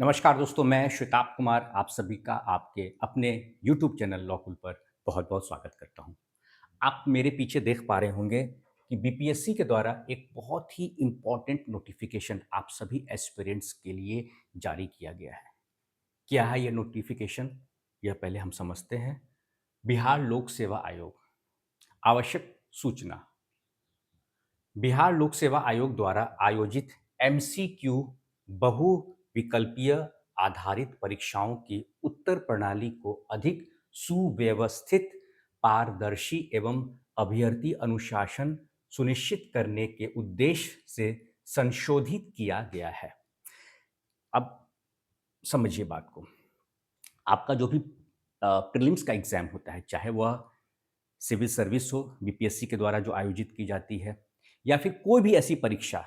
नमस्कार दोस्तों, मैं श्वेताब कुमार आप सभी का आपके अपने YouTube चैनल लॉकुल पर बहुत-बहुत स्वागत करता हूं। आप मेरे पीछे देख पा रहे होंगे कि बीपीएससी के द्वारा एक बहुत ही इम्पोर्टेंट नोटिफिकेशन आप सभी एस्पिरेंट्स के लिए जारी किया गया है। क्या है ये नोटिफिकेशन? यह पहले हम समझते हैं। बिहार लोक सेवा आयोग, आवश्यक सूचना। बिहार लोक सेवा आयोग द्वारा आयोजित एमसीक्यू बहुविकल्पीय आधारित परीक्षाओं की उत्तर प्रणाली को अधिक सुव्यवस्थित, पारदर्शी एवं अभ्यर्थी अनुशासन सुनिश्चित करने के उद्देश्य से संशोधित किया गया है। अब समझिए बात को। आपका जो भी प्रीलिम्स का एग्जाम होता है, चाहे वह सिविल सर्विस हो बीपीएससी के द्वारा जो आयोजित की जाती है, या फिर कोई भी ऐसी परीक्षा,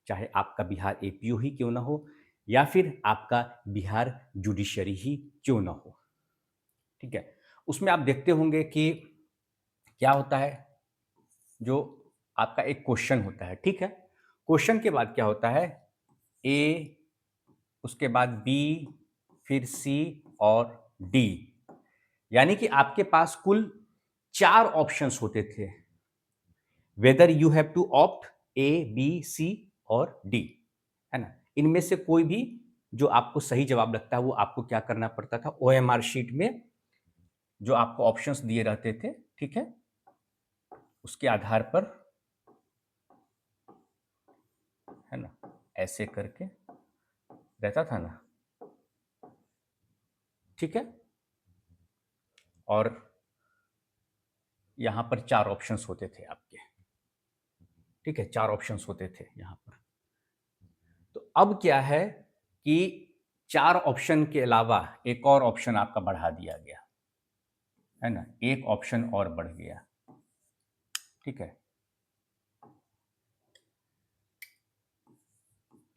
चाहे आपका बिहार एपीओ ही क्यों ना हो या फिर आपका बिहार जुडिशरी ही क्यों ना हो, ठीक है। उसमें आप देखते होंगे कि क्या होता है, जो आपका एक क्वेश्चन होता है, ठीक है। क्वेश्चन के बाद क्या होता है, ए, उसके बाद बी, फिर सी और डी। यानी कि आपके पास कुल 4 ऑप्शंस होते थे, whether you have to opt A B C और डी, है ना। इनमें से कोई भी जो आपको सही जवाब लगता है वो आपको क्या करना पड़ता था, ओएमआर शीट में जो आपको ऑप्शंस दिए रहते थे, ठीक है, उसके आधार पर, है ना, ऐसे करके रहता था ना, ठीक है। और यहां पर 4 ऑप्शंस होते थे आपके, ठीक है, 4 ऑप्शंस होते थे यहां पर। तो अब क्या है कि 4 ऑप्शन के अलावा एक और ऑप्शन आपका बढ़ा दिया गया, है ना, एक ऑप्शन और बढ़ गया, ठीक है।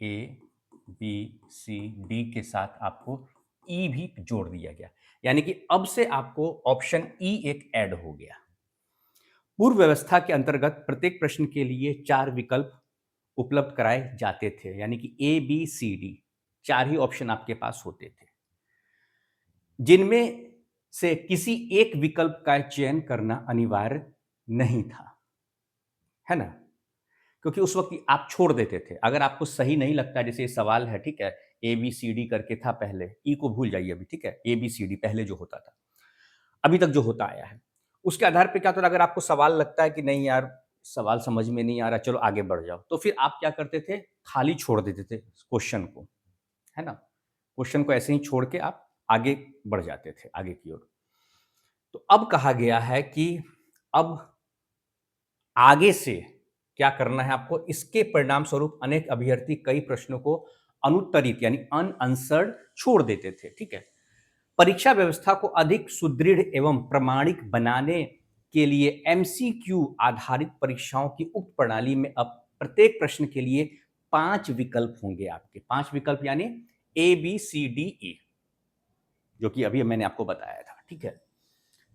ए बी सी डी के साथ आपको ई भी जोड़ दिया गया, यानी कि अब से आपको ऑप्शन ई एक ऐड हो गया। पूर्व व्यवस्था के अंतर्गत प्रत्येक प्रश्न के लिए 4 विकल्प उपलब्ध कराए जाते थे, यानी कि ए बी सी डी 4 ही ऑप्शन आपके पास होते थे, जिनमें से किसी एक विकल्प का चयन करना अनिवार्य नहीं था, है ना। क्योंकि उस वक्त आप छोड़ देते थे, अगर आपको सही नहीं लगता, जैसे ये सवाल है, ठीक है, ए बी सी डी करके था पहले, ई को भूल जाइए अभी, ठीक है, ए बी सी डी पहले जो होता था, अभी तक जो होता आया है, उसके आधार पे क्या होता था, अगर आपको सवाल लगता है कि नहीं यार सवाल समझ में नहीं आ रहा, चलो आगे बढ़ जाओ, तो फिर आप क्या करते थे, खाली छोड़ देते थे क्वेश्चन को, है ना। क्वेश्चन को ऐसे ही छोड़ के आप आगे बढ़ जाते थे, आगे की ओर। तो अब कहा गया है कि अब आगे से क्या करना है आपको, इसके परिणाम स्वरूप अनेक अभ्यर्थी कई प्रश्नों को अनुत्तरित यानी अनआंसर्ड छोड़ देते थे, ठीक है। परीक्षा व्यवस्था को अधिक सुदृढ़ एवं प्रमाणिक बनाने के लिए एमसीक्यू आधारित परीक्षाओं की उक्त प्रणाली में अब प्रत्येक प्रश्न के लिए 5 विकल्प होंगे आपके, 5 विकल्प यानी ए बी सी डी ई, जो कि अभी मैंने आपको बताया था, ठीक है,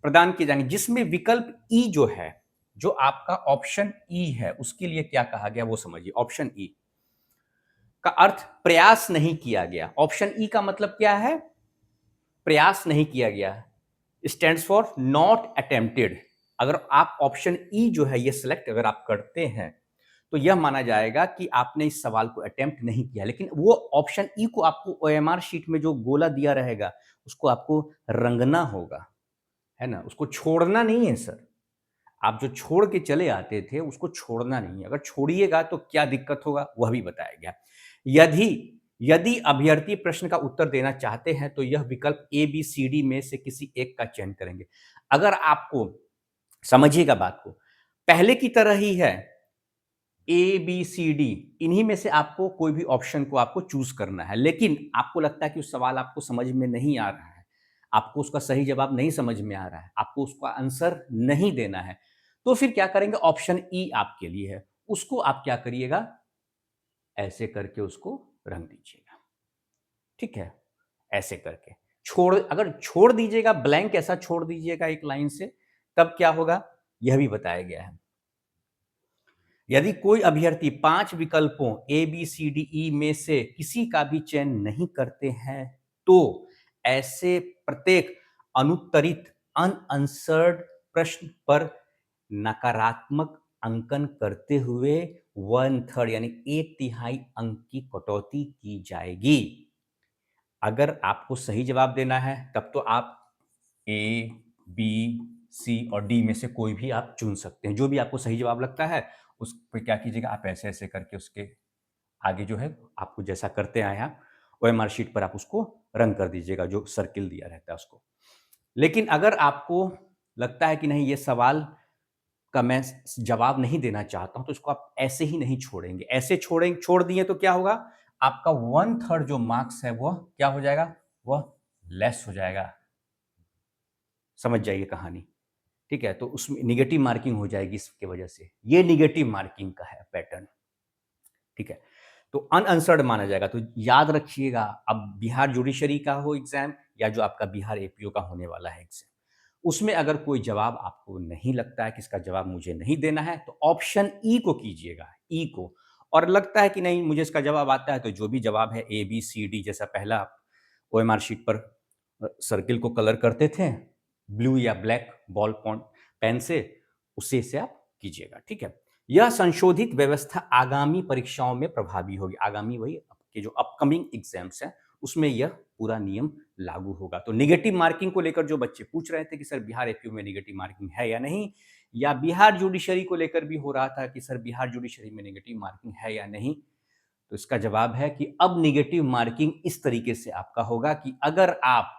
प्रदान किए जाएंगे, जिसमें विकल्प ई जो है, जो आपका ऑप्शन ई है, उसके लिए क्या कहा गया वो समझिए। ऑप्शन ई का अर्थ प्रयास नहीं किया गया, ऑप्शन ई का मतलब क्या है, प्रयास नहीं किया गया, स्टैंड्स फॉर नॉट अटेम्प्टेड। अगर आप ऑप्शन ई जो है ये सिलेक्ट अगर आप करते हैं तो यह माना जाएगा कि आपने इस सवाल को अटेम्प्ट नहीं किया, लेकिन वो ऑप्शन ई को आपको ओएमआर शीट में जो गोला दिया रहेगा उसको आपको रंगना होगा, है ना, उसको छोड़ना नहीं है सर। आप जो छोड़ के चले आते थे उसको छोड़ना नहीं है, अगर छोड़िएगा तो क्या दिक्कत होगा वह भी बताया गया। यदि यदि अभ्यर्थी प्रश्न का उत्तर देना चाहते हैं तो यह विकल्प ए बी सी डी में से किसी एक का चयन करेंगे। अगर आपको, समझिएगा बात को, पहले की तरह ही है, ए बी सी डी इन्हीं में से आपको कोई भी ऑप्शन को आपको चूज करना है, लेकिन आपको लगता है कि उस सवाल आपको समझ में नहीं आ रहा है, आपको उसका सही जवाब नहीं समझ में आ रहा है, आपको उसका आंसर नहीं देना है, तो फिर क्या करेंगे, ऑप्शन ई आपके लिए है, उसको आप क्या करिएगा, ऐसे करके उसको रंग दीजिएगा, ठीक है, ऐसे करके छोड़, अगर छोड़ दीजिएगा ब्लैंक, ऐसा छोड़ दीजिएगा एक लाइन से, तब क्या होगा यह भी बताया गया है। यदि कोई अभ्यर्थी 5 विकल्पों ए, बी, सी, डी, ई में से किसी का भी चयन नहीं करते हैं, तो ऐसे प्रत्येक अनुत्तरित अनअंसर्ड प्रश्न पर नकारात्मक अंकन करते हुए 1/3 यानी 1/3 अंक की कटौती की जाएगी। अगर आपको सही जवाब देना है, तब तो आप ए, बी, सी और डी में से कोई भी आप चुन सकते हैं। जो भी आपको सही जवाब लगता है, उस पे क्या कीजिएगा, आप ऐसे-ऐसे करके उसके आगे जो है, आपको जैसा करते आए हैं आप, ओएमआर शीट पर आप उसको रंग कर दीजिएगा, जो सर्किल दिया रहता है उसको। लेकिन अगर आपको लगता है कि नहीं, ये सवाल का मैं जवाब नहीं देना चाहता हूं, तो इसको आप ऐसे ही नहीं छोड़ेंगे। ऐसे छोड़ दिए तो क्या होगा, आपका 1/3 जो मार्क्स है वह क्या हो जाएगा, वह लेस हो जाएगा। समझ जाइए कहानी। ठीक है, तो उसमें निगेटिव मार्किंग हो जाएगी इसके वजह से। ये निगेटिव मार्किंग का है पैटर्न। ठीक है, तो अनआंसर्ड माना जाएगा। तो याद रखिएगा, अब बिहार जुडिशरी का हो एग्जाम या जो आपका बिहार एपीओ का होने वाला है एग्जाम, उसमें अगर कोई जवाब आपको नहीं लगता है कि इसका जवाब मुझे नहीं देना है, तो ऑप्शन ई को कीजिएगा, ई को। और लगता है कि नहीं, मुझे इसका जवाब आता है, तो जो भी जवाब है ए, बी, सी, डी, जैसा पहला आप ओएमआर शीट पर सर्किल को कलर करते थे ब्लू या ब्लैक बॉल पॉइंट पेन से, उसी से आप कीजिएगा। ठीक है, यह संशोधित व्यवस्था आगामी परीक्षाओं में प्रभावी होगी। आगामी वही आपके जो अपकमिंग एग्जाम्स हैं, उसमें यह पूरा नियम लागू होगा। तो निगेटिव मार्किंग को लेकर जो बच्चे पूछ रहे थे कि सर बिहार एपीयू में निगेटिव मार्किंग है या नहीं, या बिहार जुडिशरी को लेकर भी हो रहा था कि सर बिहार जुडिशरी में निगेटिव मार्किंग है या नहीं, तो इसका जवाब है कि अब निगेटिव मार्किंग इस तरीके से आपका होगा कि अगर आप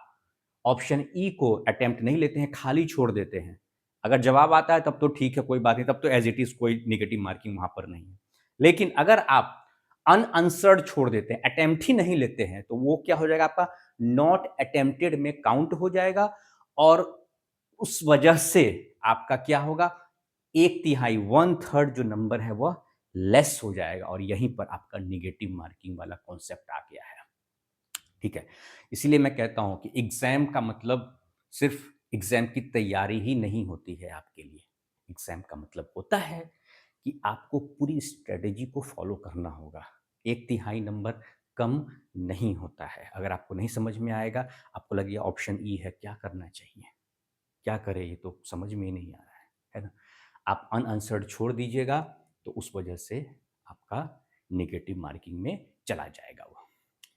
ऑप्शन ई को अटेम्प्ट नहीं लेते हैं, खाली छोड़ देते हैं, अगर जवाब आता है तब तो ठीक है, कोई बात नहीं, तब तो एज इट इज कोई निगेटिव मार्किंग वहां पर नहीं है। लेकिन अगर आप अनअंसर्ड छोड़ देते हैं, अटेम्प्ट ही नहीं लेते हैं, तो वो क्या हो जाएगा, आपका नॉट अटेम्प्टेड में काउंट हो जाएगा, और उस वजह से आपका क्या होगा, 1/3 1/3 जो नंबर है वह लेस हो जाएगा, और यहीं पर आपका निगेटिव मार्किंग वाला कॉन्सेप्ट आ गया है। ठीक है, इसीलिए मैं कहता हूं कि एग्जाम का मतलब सिर्फ एग्जाम की तैयारी ही नहीं होती है आपके लिए। एग्जाम का मतलब होता है कि आपको पूरी स्ट्रेटेजी को फॉलो करना होगा। 1/3 नंबर कम नहीं होता है। अगर आपको नहीं समझ में आएगा, आपको लगेगा ऑप्शन ई है, क्या करना चाहिए, क्या करें, ये तो समझ में ही नहीं आ रहा है ना? आप अनआंसर्ड छोड़ दीजिएगा, तो उस वजह से आपका नेगेटिव मार्किंग में चला जाएगा वो।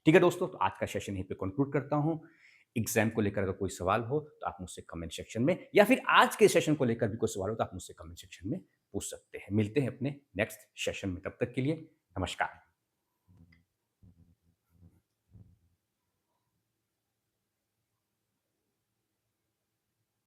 ठीक है दोस्तों, तो आज का सेशन यहीं पे कंक्लूड करता हूँ। एग्जाम को लेकर अगर कोई सवाल हो तो आप मुझसे कमेंट सेक्शन में, या फिर आज के सेशन को लेकर भी कोई सवाल हो तो आप मुझसे कमेंट सेक्शन में पूछ सकते हैं। मिलते हैं अपने नेक्स्ट सेशन में, तब तक के लिए नमस्कार।